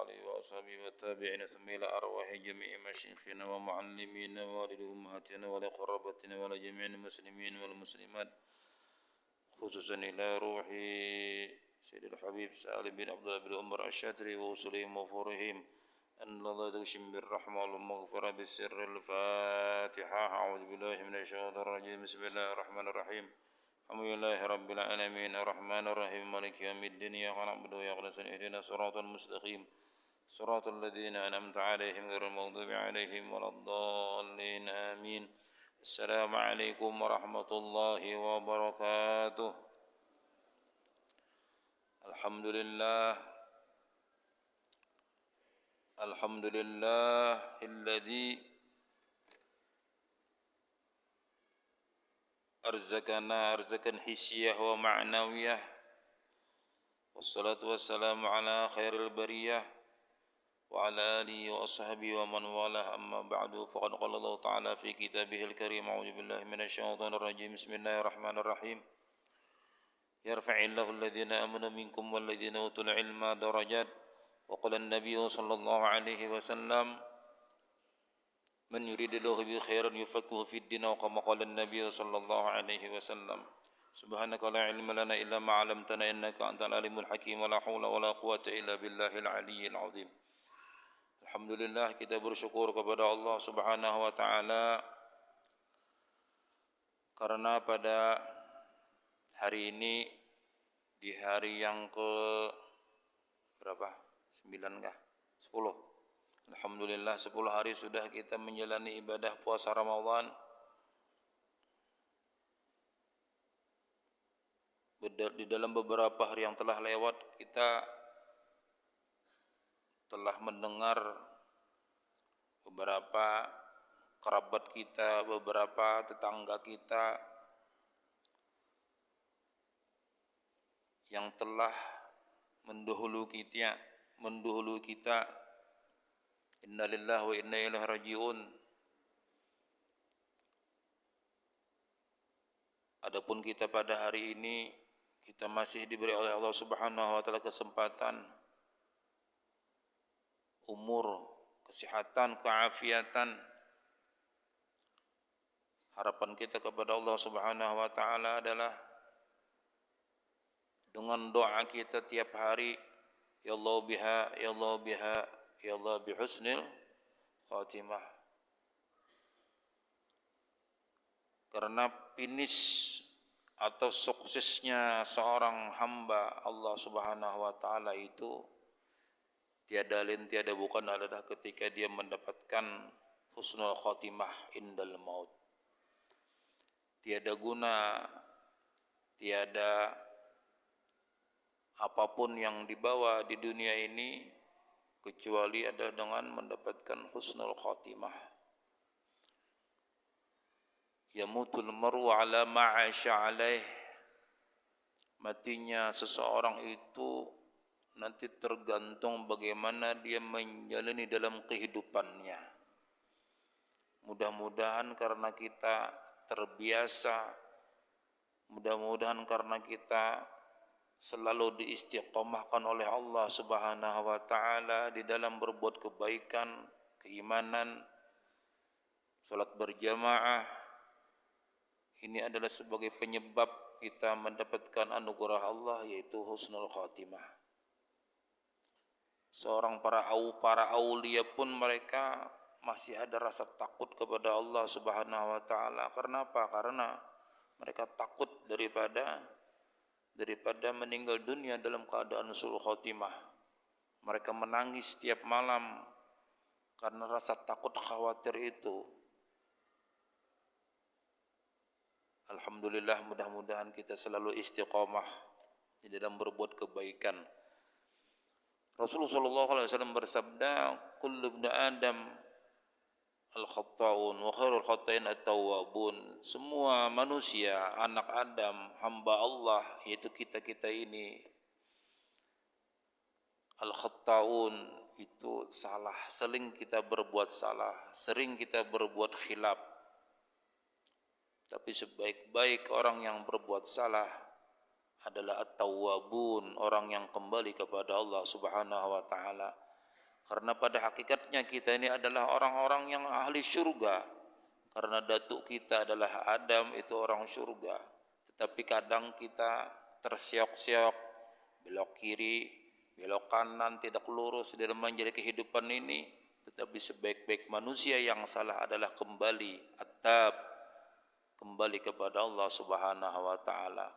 آله وأصحابه والتابعين ثم إلى أرواح جميع مشايخنا ومعلمينا ووالد أمهاتنا ولقرابتنا ولجميع المسلمين والمسلمات خصوصا إلى روح سيد الحبيب سالم بن عبد الله بن عمر الشاتري ووصولهم وفورهم أن الله تغشم بالرحمة والمغفرة بالسر الفاتحة. أعوذ بالله من الشيطان الرجيم. بسم الله الرحمن الرحيم. الحمد لله رب العالمين الرحمن الرحيم مالك يوم الدين إياك نعبد وإياك نستعين اهدنا الصراط المستقيم صراط الذين أنعمت عليهم غير المغضوب عليهم ولا الضالين آمين. السلام عليكم ورحمة الله وبركاته. الحمد لله الذي أرزقا حسية ومعنوية والصلاة والسلام على خير البرية وعلى آله وأصحابه ومن والاه. أما بعد فقد قال الله تعالى في كتابه الكريم أعوذ بالله من الشيطان الرجيم. بسم الله الرحمن الرحيم. يرفع الله الذين آمنوا منكم والذين أوتوا العلم درجات وقال النبي صلى الله عليه وسلم من يريد الله به خيرا يفقهه في الدين وكما قال النبي صلى الله عليه وسلم. سبحانك لا علم لنا إلا ما علمتنا إنك أنت العليم الحكيم ولا حول ولا قوة إلا بالله العلي العظيم. Alhamdulillah, kita bersyukur kepada Allah Subhanahu wa taala karena pada hari ini di hari yang ke berapa? 9 kah? 10. Alhamdulillah 10 hari sudah kita menjalani ibadah puasa Ramadan. Di dalam beberapa hari yang telah lewat kita telah mendengar beberapa kerabat kita, beberapa tetangga kita yang telah mendahului kita. Inna lillahi wa inna ilaihi raji'un. Adapun kita pada hari ini kita masih diberi oleh Allah Subhanahu wa taala kesempatan, umur, kesehatan, keafiatan. Harapan kita kepada Allah Subhanahu wa taala adalah dengan doa kita tiap hari, ya Allah biha, ya Allah biha, ya Allah bihusnil khatimah. Karena finish atau suksesnya seorang hamba Allah Subhanahu wa taala itu tiada lain tiada bukan adalah ketika dia mendapatkan husnul khatimah indal maut. Tiada guna, tiada apapun yang dibawa di dunia ini kecuali adalah dengan mendapatkan husnul khatimah. Yamutul maru ala ma'asya alaih. Matinya seseorang itu nanti tergantung bagaimana dia menjalani dalam kehidupannya. Mudah-mudahan karena kita terbiasa, mudah-mudahan karena kita selalu diistiqomahkan oleh Allah Subhanahu wa taala di dalam berbuat kebaikan, keimanan, salat berjamaah. Ini adalah sebagai penyebab kita mendapatkan anugerah Allah yaitu husnul khatimah. Seorang para aulia pun mereka masih ada rasa takut kepada Allah Subhanahu wa taala. Karena apa? Karena mereka takut daripada meninggal dunia dalam keadaan husnul khatimah. Mereka menangis setiap malam karena rasa takut khawatir itu. Alhamdulillah, mudah-mudahan kita selalu istiqamah di dalam berbuat kebaikan. Rasulullah SAW bersabda, kullu ibn Adam al-khatta'un wa khairul khatta'in at-tawwabun. Semua manusia, anak Adam, hamba Allah, yaitu kita-kita ini, al-khatta'un, itu salah, sering kita berbuat salah, sering kita berbuat khilaf. Tapi sebaik-baik orang yang berbuat salah adalah at-tawwabun, orang yang kembali kepada Allah Subhanahu wa taala. Karena pada hakikatnya kita ini adalah orang-orang yang ahli syurga. Karena datuk kita adalah Adam, itu orang syurga. Tetapi kadang kita tersiok-siok, belok kiri, belok kanan, tidak lurus dalam menjalani kehidupan ini. Tetapi sebaik-baik manusia yang salah adalah kembali, at-tab, kembali kepada Allah Subhanahu wa taala.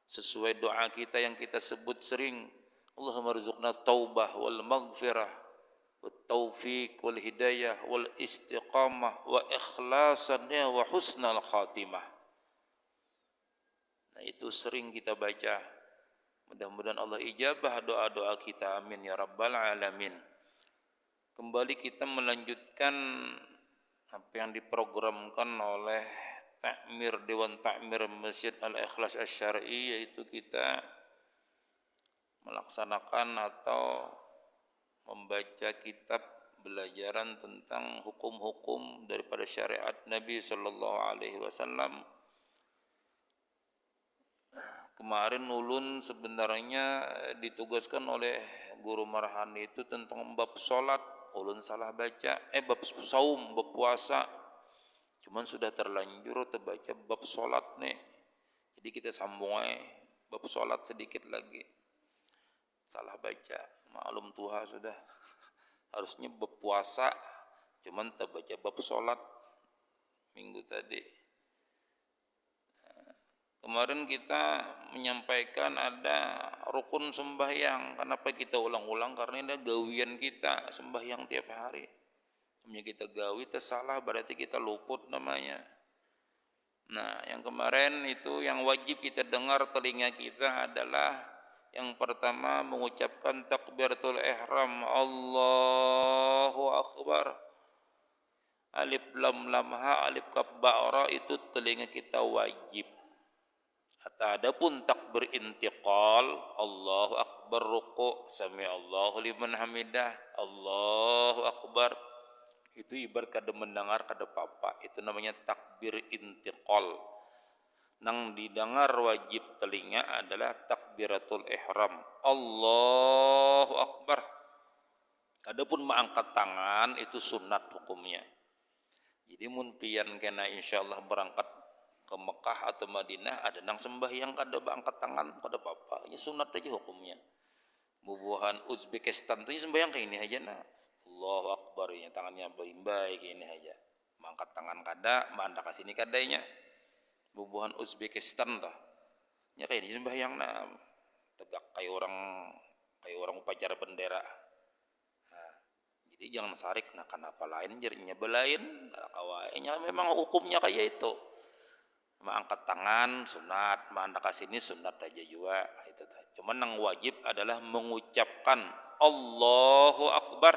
Sesuai doa kita yang kita sebut sering, Allahumma rzuqna taubah wal maghfirah والتوفيق والهداية والاستقامة وإخلاصا وحسن الخاتمة. Nah, itu sering kita baca. Mudah-mudahan Allah ijabah doa-doa kita. Amin ya rabbal alamin. Kembali kita melanjutkan apa yang diprogramkan oleh Takmir Dewan Takmir Masjid Al-Ikhlas Asy-Syar'i, yaitu kita melaksanakan atau membaca kitab belajaran tentang hukum-hukum daripada syariat Nabi sallallahu alaihi wasallam. Kemarin ulun sebenarnya ditugaskan oleh guru marhani itu tentang bab salat. Ulun salah baca, bab saum, bab puasa. Cuman sudah terlanjur terbaca bab salat nih. Jadi kita sambung bab salat sedikit lagi. Salah baca, maklum Tuhan sudah. Harusnya bab puasa, cuman terbaca bab salat minggu tadi. Kemarin kita menyampaikan ada rukun sembahyang. Kenapa kita ulang-ulang? Karena ini gawian kita, sembahyang tiap hari. Namanya kita gawi, tersalah berarti kita luput namanya. Nah, yang kemarin itu yang wajib kita dengar telinga kita adalah yang pertama mengucapkan takbiratul ihram, Allahu akbar. Alif lam lam ha, alif kaf ba ra, itu telinga kita wajib. Adapun takbir intiqal, Allahu akbar ruku', sami Allahu liman hamidah, Allahu akbar, itu ibarat kada mendengar kada apa-apa, itu namanya takbir intiqal. Nang didengar wajib telinga adalah takbiratul ihram, Allahu akbar. Adapun mengangkat tangan itu sunat hukumnya. Jadi mun pian kena insyaallah berangkat ke Mekah atau Madinah, ada nang sembahyang kada angkat tangan kada apa-apa, ini sunat aja hukumnya. Bubuhan Uzbekistan tuh sembahyang kayak ini aja nah, Allahu akbar, ya tangannya berimbai kayak ini aja. Mengangkat tangan kada, manda kasini kadanya. Bubuhan Uzbekistan lah, ya kayak ini sembahyang nah, tegak kayak orang upacara bendera. Nah, jadi jangan sarik, nah kenapa lain jadinya belain, kawainya memang hukumnya kayak itu. Angkat tangan sunat, manda kasini sunat aja juga itu. Cuman yang wajib adalah mengucapkan Allahu akbar,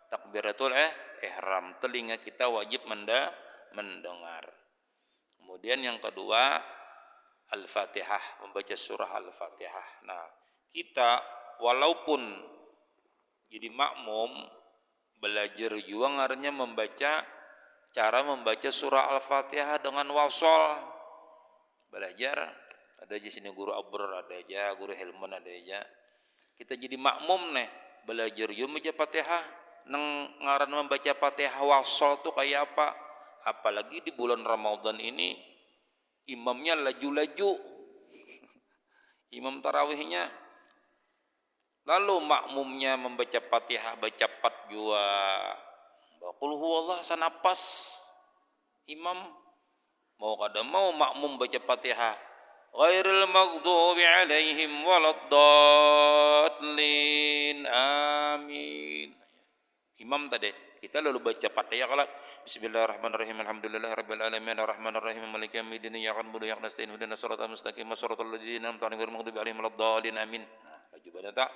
takbiratul ihram, telinga kita wajib mendengar. Kemudian yang kedua, Al-Fatihah, membaca surah Al-Fatihah. Nah, kita walaupun jadi makmum, belajar juga ngarannya cara membaca surah Al-Fatihah dengan wasol. Belajar, ada di sini guru Abror ada aja, guru Helman ada aja. Kita jadi makmum nih, belajar juga membaca Fatihah. Nang ngaran membaca Fatihah wasol tuh kayak apa? Apalagi di bulan Ramadan ini imamnya laju-laju, imam tarawihnya, lalu makmumnya membaca Fatihah baca 4 jua, qul huwallah sanapas, imam mau kada mau makmum baca Fatihah ghairil maghdubi alaihim waladdallin amin. Imam tadi kita lalu baca Fatihah kalau Bismillahirrahmanirrahim, alhamdulillahirabbil alamin, arrahmanirrahim, maliki yaumiddin, iyyaka na'budu wa iyyaka nasta'in, ihdinas siratal mustaqim, siratal ladzina an'amta 'alaihim ghairil maghdubi 'alaihim waladdallin amin. Nah, juga tak.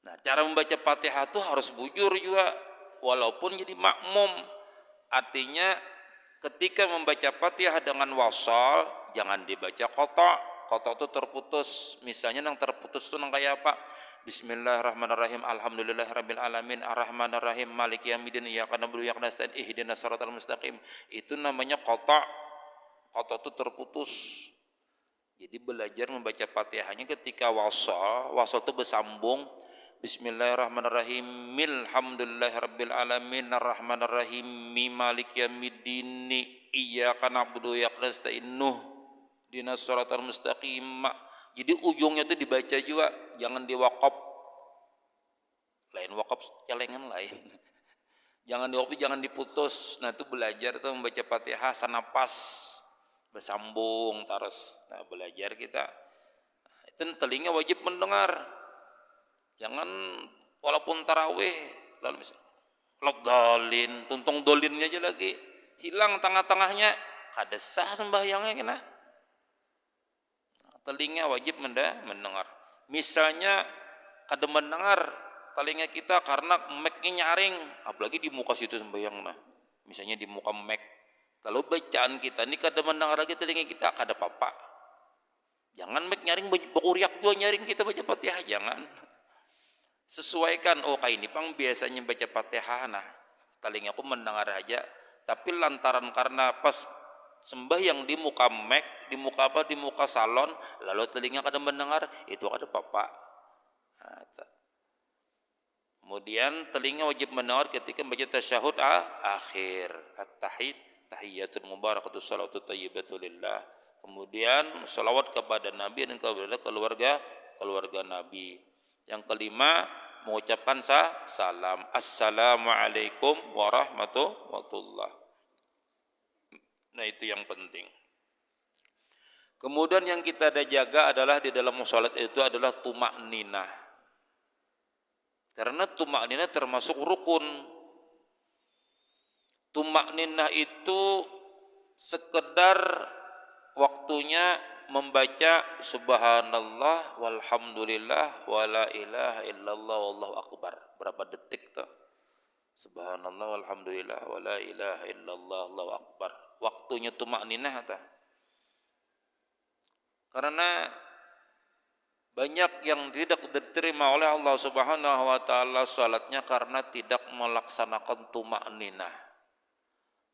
Nah, cara membaca Fatihah itu harus bujur juga walaupun jadi makmum. Artinya ketika membaca Fatihah dengan wasal jangan dibaca kotak. Kotak itu terputus. Misalnya yang terputus itu kayak apa? Bismillahirrahmanirrahim, alhamdulillahirabbil alamin, arrahmanirrahim, maliki yaumiddin, iyyaka na'budu wa iyyaka nasta'in, ihdinas siratal mustaqim. Itu namanya kotak. Kotak itu terputus. Jadi belajar membaca Fatihahnya ketika wasal itu bersambung, Bismillahirrahmanirrahim. Alhamdulillahirabbil alamin arrahmanirrahim maliki yaumiddin iyyaka na'budu wa iyyaka nasta'in ihdinas shiratal mustaqim. Jadi ujungnya itu dibaca juga, jangan diwaqaf. Lain waqaf celengan lain. Jangan diwaqaf, jangan diputus. Nah itu belajar tuh membaca Fatihah sanapas bersambung terus. Nah belajar kita. Itu telinga wajib mendengar. Jangan walaupun tarawih lalu bisa lodalin, tuntung dolinnya aja lagi hilang tengah-tengahnya, kada sah sembahyangnya kena. Telinga wajib mendengar. Misalnya kada mendengar telinga kita karena mic-nya nyaring, apalagi di muka situ sembahyang nah. Misalnya di muka mic. Kalau bacaan kita ini kada mendengar lagi telinga kita, kada apa-apa. Jangan mic nyaring beruriak juga nyaring kita baca Fatihah, jangan. Sesuaikan, oh kayak ini pang biasanya baca Fatihah nah telingaku mendengar aja, tapi lantaran karena pas sembahyang di muka mic, di muka apa, di muka salon, lalu telinga kada mendengar, itu kada apa-apa. Nah, kemudian telinga wajib mendengar ketika membaca tasyahud akhir, at-tahiyatul mubarakatuh salawatu thayyibatu lillah. Kemudian salawat kepada Nabi dan kepada keluarga Nabi. Yang kelima, mengucapkan salam. Assalamualaikum warahmatullahi. Nah itu yang penting. Kemudian yang kita ada jaga adalah di dalam salat itu adalah tumakninah. Karena tumakninah termasuk rukun. Tumakninah itu sekedar waktunya membaca subhanallah walhamdulillah wala ilaha illallah wallahu akbar. Berapa detik tuh? Subhanallah walhamdulillah wala ilaha illallah wallahu akbar. Waktunya tumakninah tuh. Karena banyak yang tidak diterima oleh Allah Subhanahu wa taala salatnya karena tidak melaksanakan tumakninah.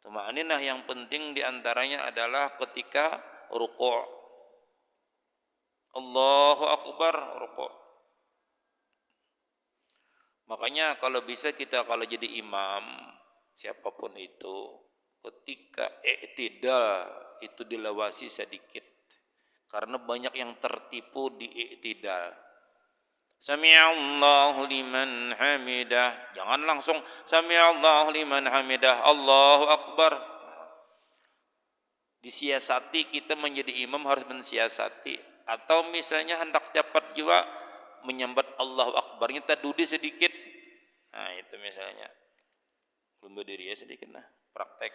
Tumakninah yang penting diantaranya adalah ketika ruku'. Allahu Akbar, ruku'. Makanya kalau bisa kita kalau jadi imam siapapun itu ketika i'tidal itu dilewasi sedikit. Karena banyak yang tertipu di i'tidal. Sami'allahu liman hamidah. Jangan langsung sami'allahu liman hamidah, Allahu Akbar. Disiasati, kita menjadi imam harus mensiasati. Atau misalnya hendak cepat juga menyambat Allahu Akbarnya tadudi sedikit. Nah itu misalnya belum berdiri ya sedikit nah praktek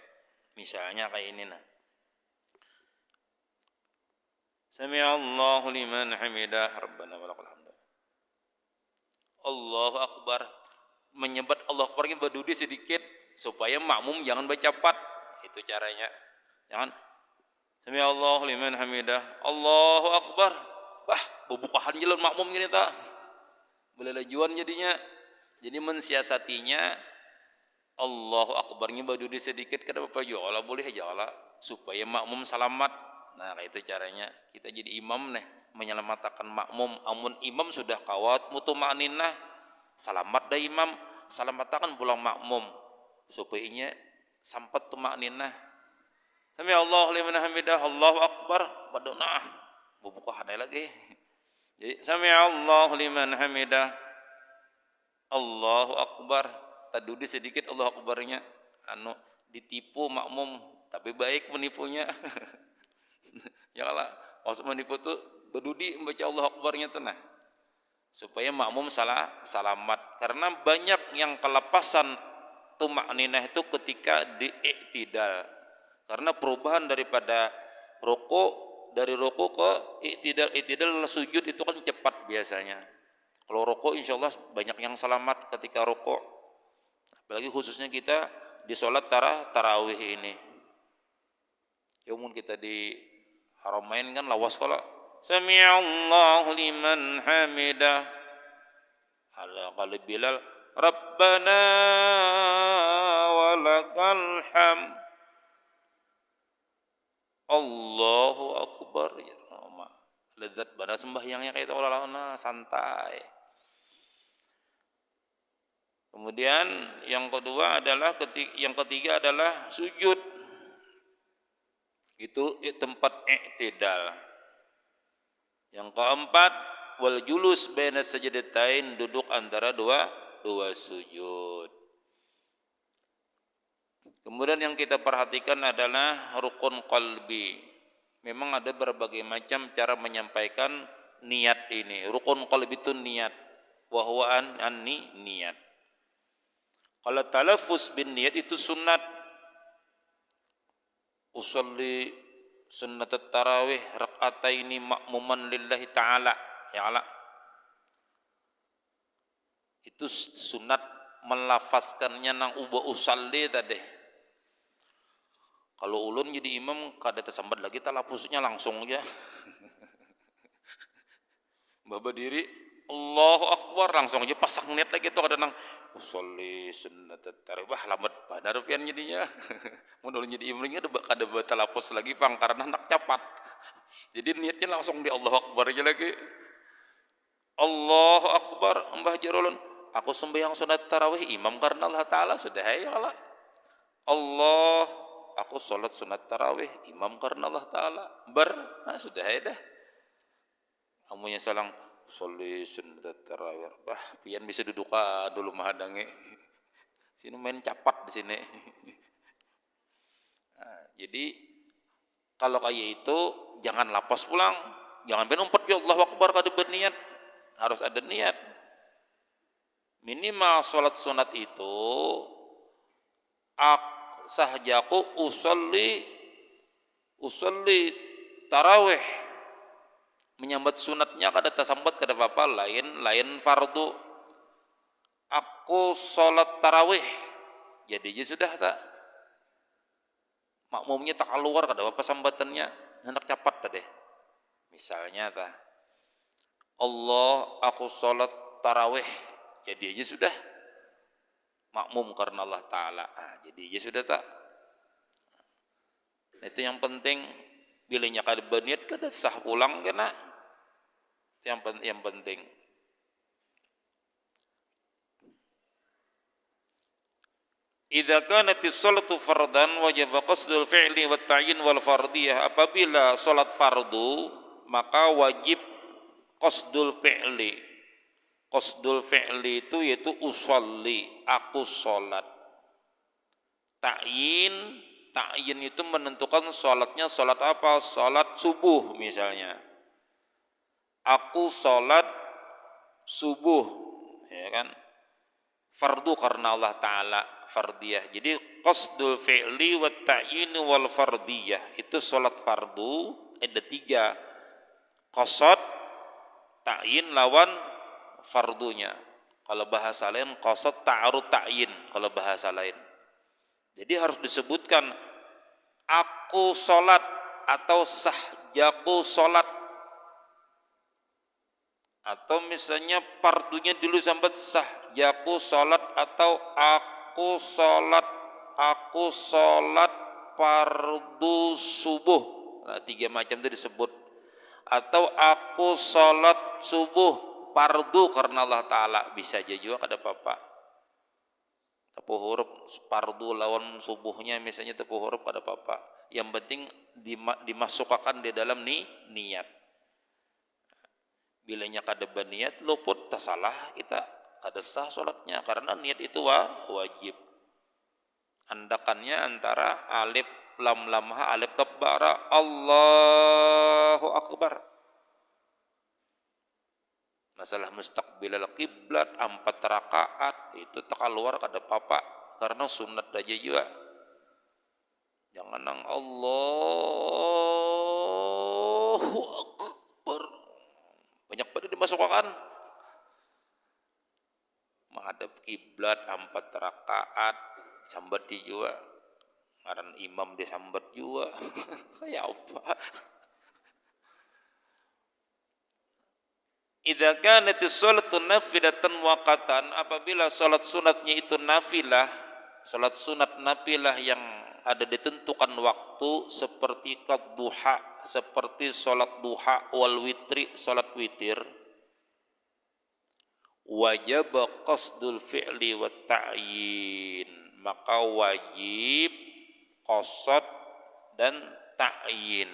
misalnya kayak ini nah Sami'allahu liman hamidah Rabbana walakal hamd. Allahu Akbar, menyambat Allahu Akbarnya berdudi sedikit supaya makmum jangan bercepat. Itu caranya. Jangan Sami'allahu liman hamidah Allahu Akbar. Wah, bubukahan jalan makmum gini tak. Belelajuan jadinya. Jadi mensiasatinya Allahu Akbarnya berdudi sedikit kada apa-apa jala boleh jala supaya makmum selamat. Nah, itu caranya. Kita jadi imam nih menyelamatkan makmum. Amun imam sudah kawat mutumaninah, selamat dah imam, selamatkan pulang makmum supaya sampai tumaninah. Sami Allah liman hamidah Allahu Akbar badona bubuka hadai lagi. Jadi sami Allah liman hamidah Allahu Akbar tadudi sedikit Allahu Akbarnya anu ditipu makmum tapi baik menipunya. Ya Allah, maksud menipu tuh berdudi membaca Allahu Akbarnya tuh nah supaya makmum selamat. Karena banyak yang kelepasan tumakninah itu ketika di-i'tidal. Karena perubahan daripada dari rukuk ke i'tidal sujud itu kan cepat biasanya. Kalau rukuk insyaallah banyak yang selamat ketika rukuk. Apalagi khususnya kita di sholat tarawih ini. Ya umum kita di Haramain kan lawas kalau Sami'allahu liman hamidah. Ala qali Bilal Rabbana walakal hamd. Allahu Akbar. Ya Allah. Lezat pada sembahyangnya kayak itu olah santai. Kemudian yang kedua adalah yang ketiga adalah sujud. Itu tempat i'tidal. Yang keempat, wal julus baina sajdatain, duduk antara dua sujud. Kemudian yang kita perhatikan adalah rukun qalbi. Memang ada berbagai macam cara menyampaikan niat ini. Rukun qalbi itu niat. Wa huwa niat. Kalau talaffuz bin niat itu sunat. Usolli sunnat tarawih raka'ataini ma'muman lillahi ta'ala. Ya Allah. Itu sunat melafazkannya nang uba usalli tadi. Kalau ulun jadi imam kada tersambat lagi talafuznya langsung aja. Baba diri Allahu Akbar langsung aja pasang niat lagi tuh kada nang usolli sunnat tarawih. Wah lambat benar pian jadinya. Mun ulun jadi imamnya kada talafuz lagi pang karena nak cepat. Jadi niatnya langsung di Allahu Akbar aja lagi. Allahu Akbar, Mbah Jarulun, aku sembahyang sunat tarawih imam karena Allah Ta'ala, sudah ya Allah. Allah, aku sholat sunat tarawih imam karena Allah Ta'ala. Sudah ya dah. Amunya salang, sholli sunat tarawih. Bah, pian bisa duduk dulu mahadange. Sini main capat di sini. Nah, jadi kalau kayak itu jangan lapas pulang, jangan ben umpet ya Allah Akbar kada berniat. Harus ada niat. Minimal sholat sunat itu sahjaku usolli tarawih, menyambat sunatnya kada tersambat kada apa lain fardu. Aku sholat tarawih jadi aja sudah tak makmumnya tak keluar kada apa sambatannya hendak cepat tadi. Misalnya tak Allah aku sholat tarawih jadi aja sudah makmum karena Allah Ta'ala. Jadi aja sudah tak. Nah, itu yang penting bilanya kada berniat kada sah ulang kena. Yang penting. Idza kanatis sholatu fardan wajib qasdul fi'li wat ta'yin wal fardiyah. Apabila salat fardu maka wajib qasdul fi'li. Qasdul fi'li itu yaitu usolli, aku salat. Ta'yin itu menentukan salatnya salat apa? Salat subuh misalnya. Aku salat subuh, ya kan? Fardu karena Allah Ta'ala, fardiyah. Jadi qasdul fi'li wa ta'yin wal fardiyah itu salat fardu ada 3. Qasad, ta'yin lawan fardunya. Kalau bahasa lain qasad ta'arud ta'yin kalau bahasa lain. Jadi harus disebutkan aku salat atau sahjaku salat. Atau misalnya fardunya dulu sambat sahjaku salat atau aku salat fardu subuh. Nah, 3 macam itu disebut. Atau aku salat subuh fardu karena Allah Ta'ala, bisa aja juga kada apa-apa. Tepuh huruf fardu lawan subuhnya misalnya tepuh huruf kada apa-apa. Yang penting dimasukkan di dalam niat. Bilanya kada berniat luput tersalah kita kada sah salatnya karena niat itu wajib. Andakannya antara alif lam ha alif kabbara Allahu Akbar. Masalah mustaqbilal kiblat 4 rakaat itu tak keluar kada apa-apa karena sunat aja juga. Jangan nang Allahu Akbar banyak pada dimasukkan. Menghadap kiblat 4 rakaat sambat juga. Ngaran imam disambat juga. Kayak apa? Idza kanatis sholatu nafilatan waqatan, apabila salat sunatnya itu nafilah, salat sunat nafilah yang ada ditentukan waktu seperti duha, seperti salat duha wal witri, salat witir. wajib qasdul fi'li wa ta'yin, maka wajib qasad dan ta'yin.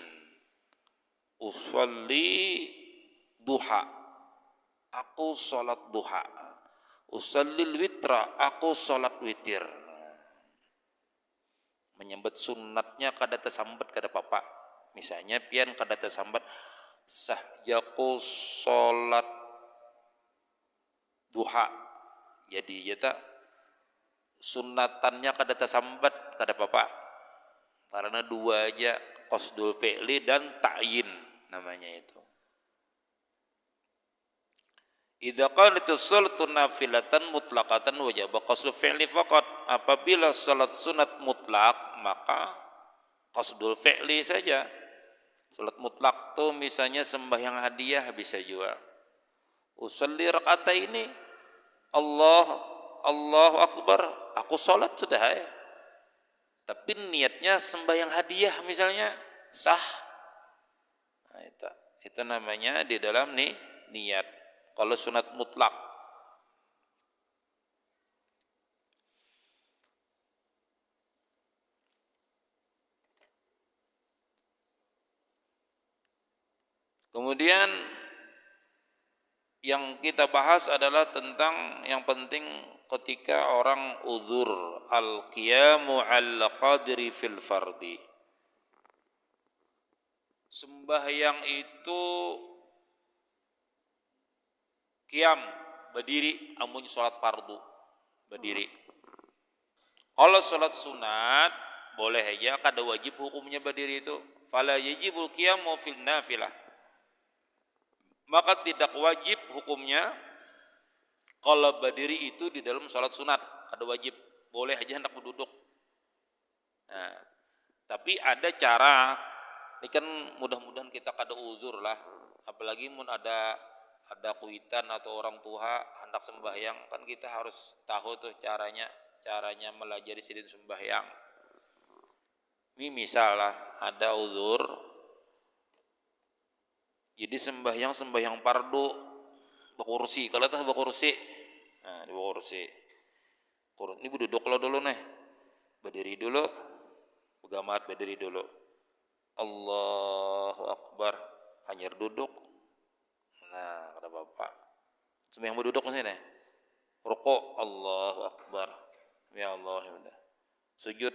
Usolli duha, aku salat duha. Usallil witra, aku salat witir. Menyambut sunatnya kada tersambat kada papa. Misalnya pian kada tersambat sahjaku salat duha. Jadi ya tak sunatannya kada tersambat kada papa. Karena dua aja, qasdul fi'li dan ta'yin namanya itu. Idza qalatus salatu nafilatan mutlaqatan wajib qasdul fi'li faqat. Apabila salat sunat mutlak maka qasdul fi'li saja. Salat mutlak tuh misalnya sembahyang hadiah bisa juga. Usolli rakaataini, Allahu akbar, aku salat sudah ya. Tapi niatnya sembahyang hadiah misalnya sah. Nah, itu namanya di dalam niat. Kalau sunat mutlak. Kemudian yang kita bahas adalah tentang yang penting ketika orang uzur, al-qiyamu al-qadri fil fardi. Sembahyang itu qiyam, berdiri, amun salat fardu, berdiri. Kalau salat sunat boleh aja, kada wajib hukumnya berdiri itu. Fala yajibul qiyamu fil nafilah. Maka tidak wajib hukumnya kalau berdiri itu di dalam salat sunat, kada wajib, boleh aja hendak berduduk. Nah, tapi ada cara, ini kan mudah-mudahan kita kada uzur lah, apalagi mun ada kuitan atau orang tua hendak sembahyang, kan kita harus tahu tuh caranya melajari sidin sembahyang. Ini misalnya ada uzur, jadi sembahyang fardu berkursi, kalau tak berkursi, nah di berkursi, ini berduduk dulu nih, berdiri dulu, begamat berdiri dulu, Allahu Akbar, hanya duduk, nah kata bapak, sembahyang berduduk nih, rukuk, Allahu Akbar, ya Allah, sujud,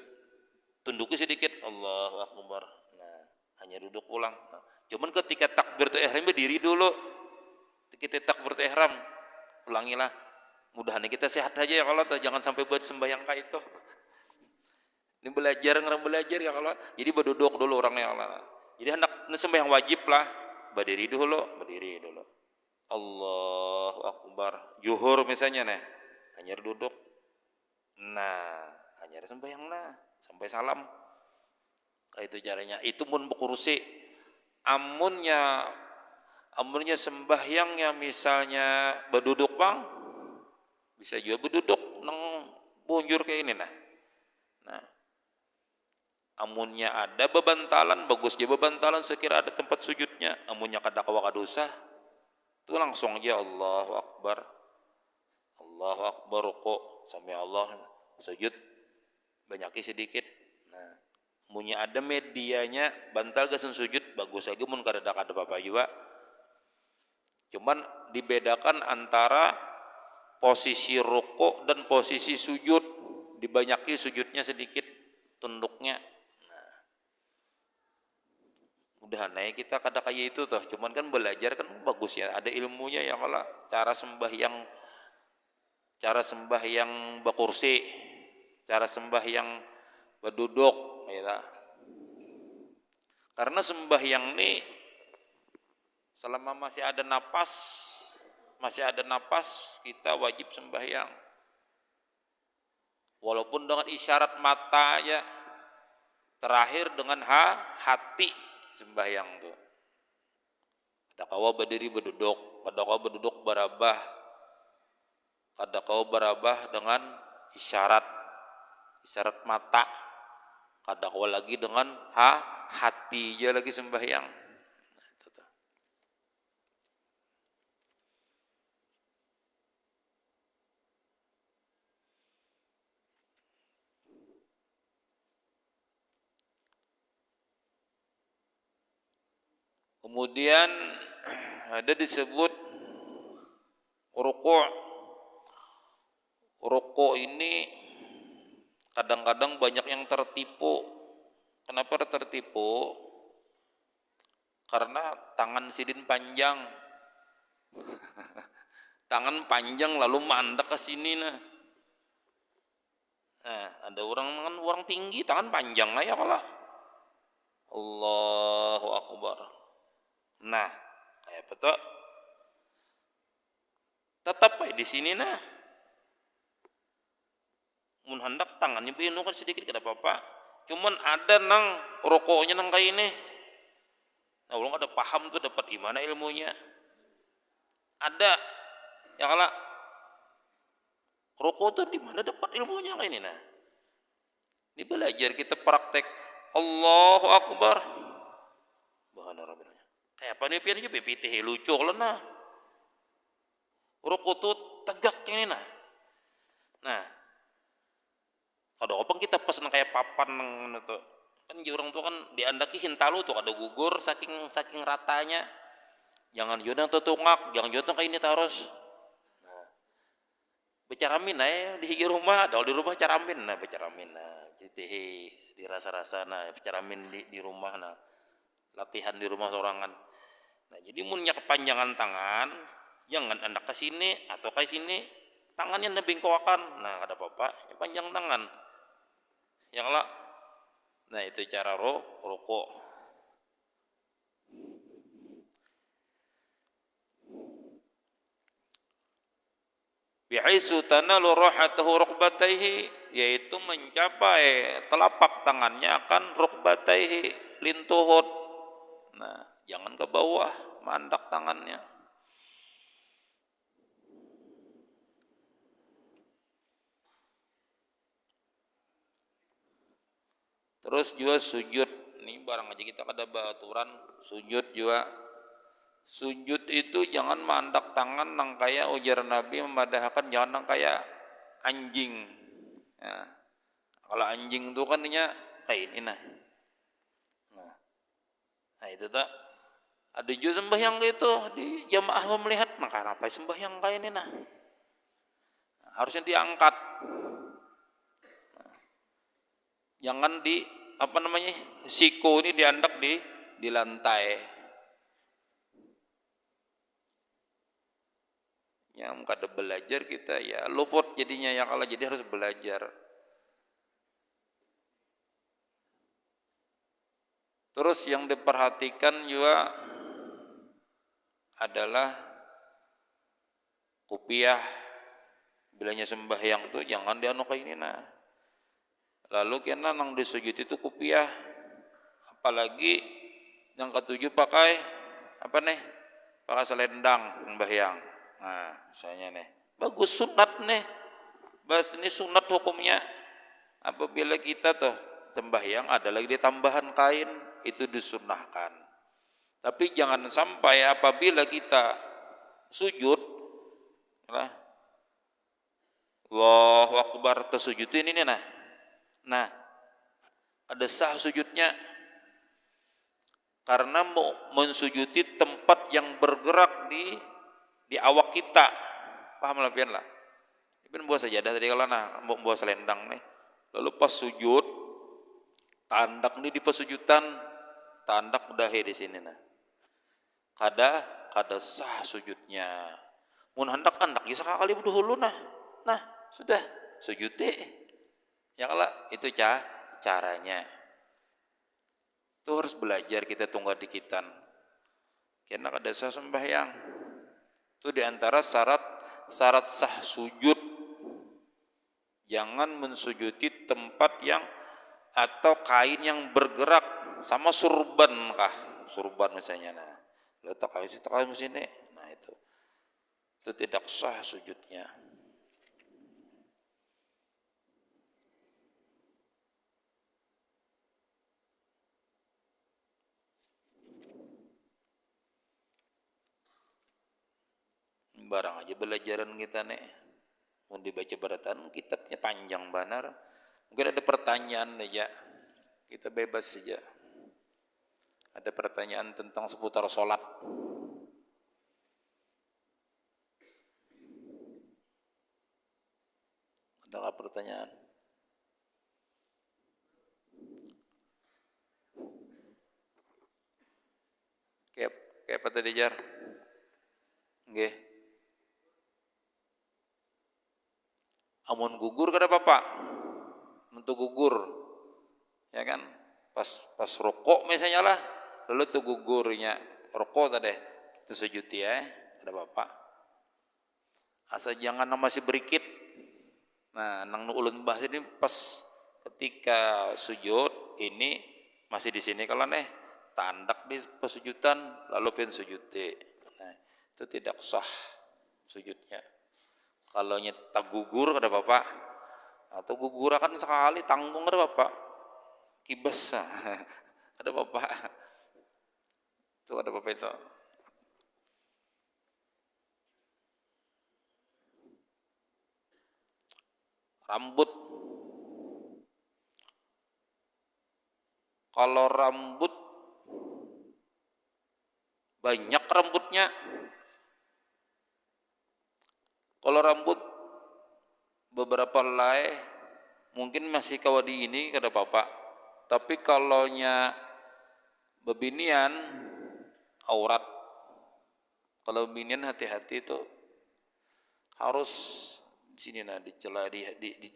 tunduki sedikit, Allahu Akbar, nah hanya duduk pulang. Cuman ketika takbiratul ihram berdiri dulu. Kita takbiratul ihram, ulangilah. Mudah-mudahan kita sehat aja ya Allah, jangan sampai buat sembahyang kayak itu. Ini belajar ya Allah. Jadi berduduk dulu orangnya ya Allah. Jadi hendak sembahyang wajib lah, berdiri dulu. Allahu Akbar. Zuhur misalnya nih, hanya duduk. Nah, hanya sembahyang lah sampai salam. Itu caranya. Itu pun berkursi. Amunnya sembahyangnya misalnya berduduk bang, bisa juga berduduk neng bunjur kayak ini nah. Amunnya ada bebantalan, bagus juga bebantalan sekira ada tempat sujudnya. Amunnya kada kawa kadosa, itu langsung aja Allahu Akbar, rukuk sampai Allah, sujud banyaki sedikit. Nah, amunnya ada medianya bantal gasen sujud bagus lagi, mun kada apa juga. Cuman dibedakan antara posisi rukuk dan posisi sujud, dibanyaki sujudnya sedikit, tunduknya. Nah, udah naik kita kada kayak itu toh, cuman kan belajar kan bagus ya, ada ilmunya ya kalau cara sembahyang berkursi, cara sembahyang berduduk ya. Karena sembahyang ini selama masih ada napas kita wajib sembahyang. Walaupun dengan isyarat mata ya, terakhir dengan hati sembahyang tuh. Kada kawa berdiri berduduk, kada kawa berduduk barabah, kada kawa barabah dengan isyarat mata, kada kawa lagi dengan hati aja lagi sembahyang. Nah, itu tuh. Kemudian ada disebut ruku'. Ruku' ini kadang-kadang banyak yang tertipu. Kenapa tertipu? Karena tangan sidin panjang. Tangan panjang lalu mandek ke sini nah. Nah, ada orang tinggi tangan panjang lah ya kalau Allahu Akbar. Nah, kayak betul. Tetap di sini nah. Mun hendak tangannya binukan sedikit kada apa-apa. Cuman ada nang rokoknya nang kayak ini. Nah, belum ada paham tuh dapat gimana ilmunya. Ada ya kalau rokok tuh di mana dapat ilmunya kayak ini nah. Ini belajar kita praktek Allahu Akbar. Bahan orang kayak apa nih pian aja PPT lucu lah nah. Rokok tuh tegak ini nah. Nah, kalau apa kita pesen kayak papan tuh kan orang tua kan diandaki hintalu tuh ada gugur saking ratanya. Jangan jodoh tuh tungak, jangan jodoh kayak ini terus. Nah, becaramin aja di rumah, ada di rumah caramin, nah becaramin, nah jadi dirasa-rasa, nah becaramin di rumah, nah latihan di rumah sorangan. Nah jadi munnya kepanjangan tangan, jangan anda ke sini atau ke sini, tangannya nebingkoakan, nah ada apa-apa, panjang tangan, yang lah, nah itu cara rokok. Bi'aisu tanalu rahatahu rukbataihi, yaitu mencapai telapak tangannya akan rukbataihi, lintuhut. Nah, jangan ke bawah, mandak tangannya. Terus juga sujud, ini barang aja kita kada baturan, sujud juga. Sujud itu jangan mandak tangan nang kaya ujar Nabi memadahkan, jangan nang kaya anjing. Ya. Kalau anjing itu kan kayak ini nah. Nah itu tak ada juga sembahyang gitu di jamaah melihat maka apa sembahyang kayak ini nah. Harusnya diangkat. Jangan di apa namanya siku ini diandak di lantai. Yang kada belajar kita ya luput jadinya ya kalau jadi harus belajar. Terus yang diperhatikan juga adalah kupiah bilanya sembahyang tuh jangan dianu kayak ini nah. Lalu kena nang disujud itu kupiah, apalagi yang ketujuh pakai apa nih? Pakai selendang sembahyang. Nah, misalnya nih, bagus sunat nih. Bas ini sunat hukumnya. Apabila kita tuh sembahyang ada lagi di tambahan kain itu disunahkan. Tapi jangan sampai apabila kita sujud, lah, Allahu Akbar tersujud ini nah. Nah, ada sah sujudnya karena mau mensujuti tempat yang bergerak di awak kita. Paham lah pian lah. Ini bawa sajadah tadi kalau nah bawa selendang nih. Lalu pas sujud tandak nih di pesujudan tandak udah di sini nah. Kada sah sujudnya. Mun hendak ya sekali dulu nah. Nah, sudah sujud deh. Ya kalau itu caranya. Itu harus belajar kita tunggal dikitan. Karena kada sah sembahyang. Itu diantara syarat sah sujud. Jangan mensujuti tempat yang atau kain yang bergerak sama surban kah? Surban misalnya nah. Letak kain sini. Nah itu tidak sah sujudnya. Barang aja belajaran kita nih mau dibaca beratan kitabnya panjang benar mungkin ada pertanyaan aja kita bebas saja Ada pertanyaan tentang seputar sholat. Adakah pertanyaan? Kayak apa tadi, Jar? Nggih. Amun gugur kada apa-apa. Untuk gugur. Ya kan? Pas rokok misalnya lah, lalu tuh gugurnya rokok tadi itu sujud ya, ada apa-apa. Asal jangan masih berikit. Nah, nang ulun bahas ini pas ketika sujud ini masih di sini kalau nih tandak di pesujudan lalu pun sujud. Nah, itu tidak sah sujudnya. Kalau nyetak gugur ada apa-apa. Atau gugur akan sekali tanggung ada apa-apa. Kibas ada apa-apa. Itu ada apa-apa itu. Rambut. Kalau rambut banyak rambutnya. Kalau rambut beberapa helai mungkin masih kawadi ini kada apa-apa. Tapi kalau nya bebinian aurat. Kalau bebinian hati-hati itu harus di sini nah dicela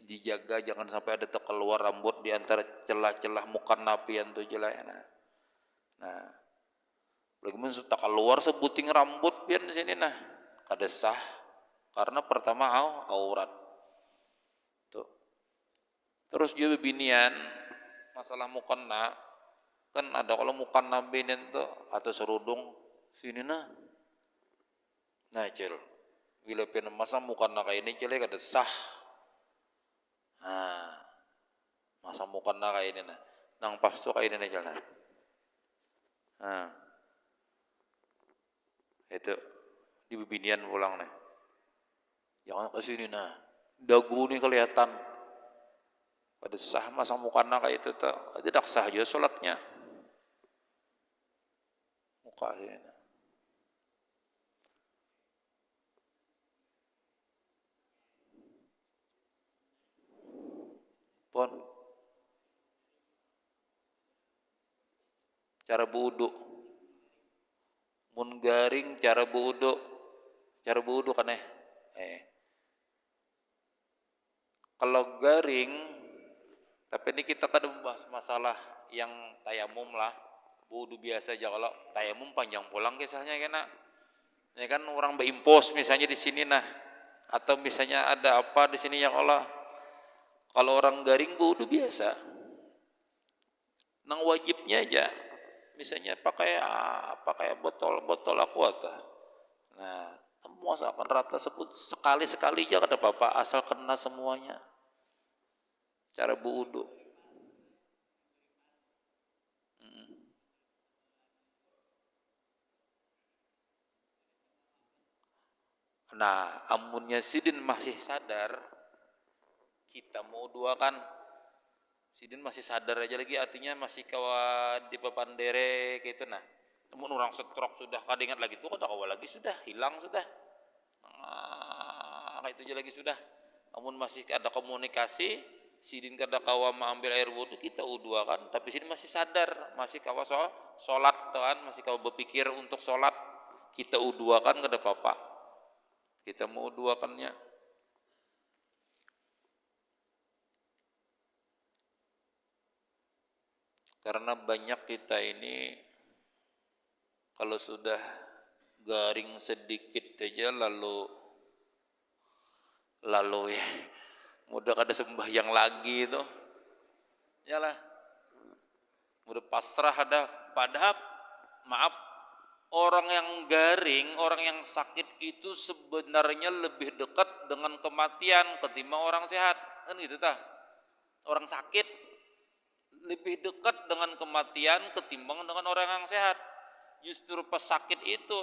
dijaga jangan sampai ada terkeluar rambut di antara celah-celah mukannapian tuh jelah. Nah, bagaimana tak keluar sebuting rambut pian di sini nah kada sah karena pertama aurat. Tuh. Terus juga bebinian masalah mukanna kan ada kalau mukanna binian tuh atau serudung sini nah. Nah, cel. Bila pina masa mukanna kayak ini cel kada sah. Nah, masa mukanna kayak ini nah. Nang pas tuh kayak ini cel nah. Nah. Itu di bebinian pulang nih. Jangan ke sini nah. Dagu nih kelihatan. Pada sah masa mukana kayak itu tuh. Tidak sah juga sholatnya. Muka sini. Pon. Cara wudu. Mun garing cara wudu. Cara wudu kan Kalau garing, tapi ini kita kan membahas masalah yang tayamum lah, wudu biasa aja. Kalau tayamum panjang pulang kisahnya kena, ya kan orang berimpos misalnya di sini nah, atau misalnya ada apa di sini ya kalau orang garing wudu biasa, nang wajibnya aja, misalnya pakai botol aqua. Nah, asalkan rata sebut sekali aja kada apa-apa asal kena semuanya. Cara wudu. Nah, amunnya sidin masih sadar, kita mau dua kan, sidin masih sadar aja lagi, artinya masih kawa di papandere gitu nah. Namun orang stroke sudah kada ingat lagi tuh, kada kawa lagi sudah hilang sudah. Kayak itu aja lagi sudah. Namun masih ada komunikasi, sidin kada kawa mengambil air wudu kita udua kan, tapi sidin masih sadar, masih kawa sholat kan, masih kawa berpikir untuk sholat, kita udua kan kada apa-apa. Kita mau uduakannya. Karena banyak kita ini kalau sudah garing sedikit aja lalu ya mudah kada sembahyang lagi itu. Yalah. Mudah pasrah ada padahal maaf orang yang garing, orang yang sakit itu sebenarnya lebih dekat dengan kematian ketimbang orang sehat. Kan gitu tah. Orang sakit lebih dekat dengan kematian ketimbang dengan orang yang sehat. Justru pas sakit itu